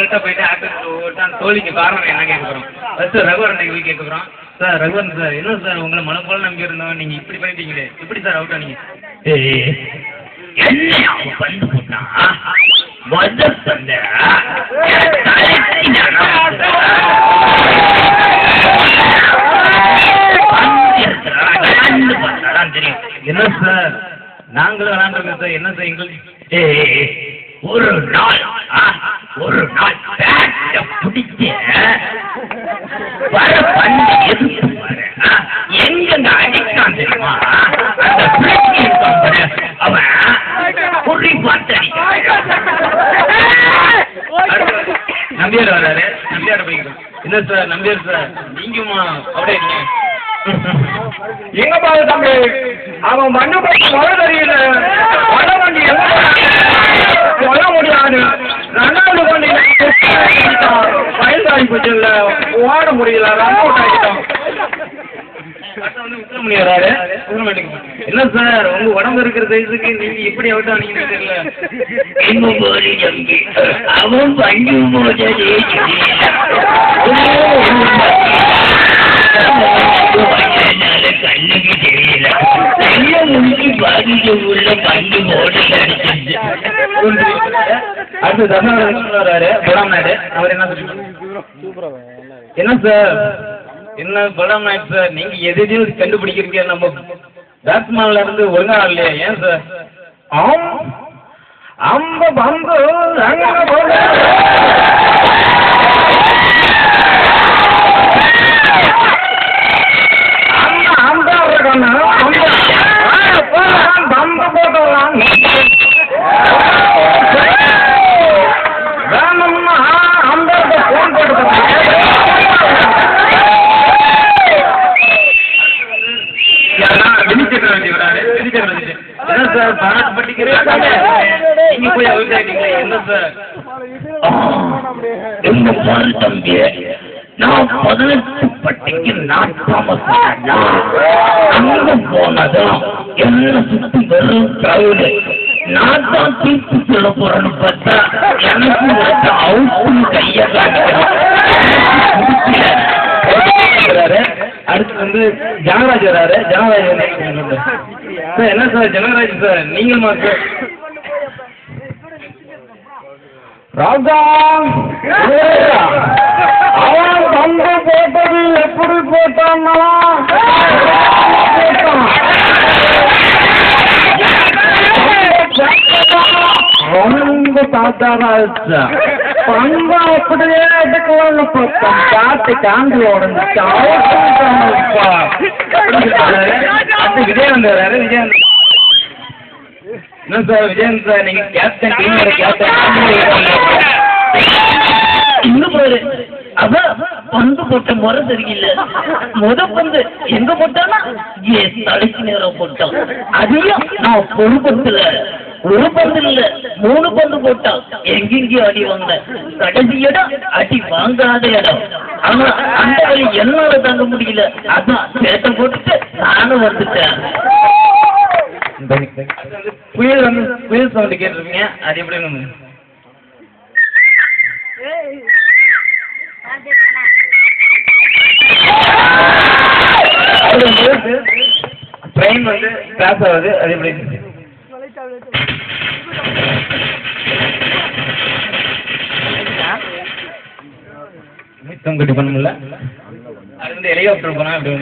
அசல்ட்டா போயிட்டு ஆக்டர் ஓட்டான் தோல்விக்கு காரணம் என்ன கேட்க போறோம். ஃபர்ஸ்ட் ரகுவரன் போய் கேட்க போறோம். சார் ரகுவரன் சார், என்ன சார் உங்களை மனம் போல நம்பி இருந்தோம், நீங்க இப்படி பண்ணிட்டீங்களே, எப்படி சார் அவுட் ஆனீங்க? என்ன அவன் பண்ணு போட்டான் தெரியும். என்ன சார் நாங்களும் விளாண்டுருக்கோம் சார், என்ன சார் எங்களுக்கு ஒரு நாள் பிடிச்ச வர பண்ணி எதிர்த்து வர எங்க அடிக்கான் தெரியுமா? அந்த பிள்ளைக்கு இருக்கான் அவன் குறி பார்த்து நம்பியார் வராரு, நம்பியார போய்க்கிறோம். இல்ல சார் நம்பியார் சார், நீங்கம்மா அப்படியே நீங்க எங்க பாரு தம்பி, அவன் மண்ணு பற்றி மழை தெரியல, மழை வண்டி சொல்ல முடியாது. ரெண்டாவது வண்டி வயசாகி போச்சுல்ல, ஓட முடியல, ரன் அவுட் ஆகிட்டோம். உத்தரமணி வராரு. என்ன சார் உங்க உடம்பு இருக்கிற சைஸுக்கு நீங்க எப்படி அவுட் ஆனீங்கன்னு தெரியல. அவன் பண்ணி போதே கண்ணுக்கு தெரியல, கைய முடிச்சு பாதிக்க உள்ள கண்ணு மோடல் அடிச்சிருச்சு. அடுத்து தசம வராரு பலாம் நாயுடு. அவர் என்ன சொல்லுங்க? என்ன சார் என்ன பலாம் நாயுடு சார், நீங்க எதையும் கண்டுபிடிக்கிறீங்க, நம்ம பேட்ஸ்மேன்ல இருந்து ஒழுங்கா இல்லையா? ஏன் சார்? அம்ப பம்பு பம்பு போட்டுடலாம். வேணும்னா அம்பது போன் போட்டு என்ன சார் பாராட்டு பட்டிக்கிறீங்க, நீங்க போய் அவுட் ஆயிட்டீங்களே, என்ன சார்? எங்க பாரு தம்பி, நான் 18 பட்டிக்கு அங்க போனதும் என்ன சுத்தி வெறும் கிரௌடு. நான் தான் தீர்ப்பு சொல்ல போறேன்னு பார்த்தா எனக்கு அவுட்டு கைய அடுத்து வந்து ஜனராஜ் வராரு. ஜனராஜ் சார், என்ன சார் ஜனராஜ் சார், நீங்களுமா சார்? ராஜா அவன் பம்பு போட்டது எப்படி போட்டான்னா ரொம்ப தாத்தாராச்சா பம்பு அப்படியே எடுக்கலாம்னு பார்த்தோம். காட்டு காந்தி உடஞ்சிச்சா. விஜயகாந்த் வராரு. விஜயகாந்த் என்ன சார்? விஜயகாந்த் சார், நீங்க கேப்டன், டீமோட கேப்டன். இன்னும் பாரு, அவ பந்து போட்ட முறை சரியில்லை. பந்து எங்க போட்டானா தலைக்கு நேரம் போட்டான். அதையும் நான் பொறுப்பத்துல ஒரு பந்து இல்ல 3 பந்து போட்டான். எங்கெங்கயோ அடி வாங்க, கடைசி இடம் அடி வாங்காத இடம். ஆனா அந்த வழி என்னால தாங்க முடியல. அதான் சேட்டை போட்டுட்டு நானும் வந்துட்டேன். புயல் வந்து புயல் சவுண்ட் கேட்டிருப்பீங்க, அது எப்படி? ட்ரெயின் வந்து கிராஸ் ஆகுது, அது எப்படி? கட்டி பண்ண முடியல. அது வந்து ஹெலிகாப்டர் போனா அப்படி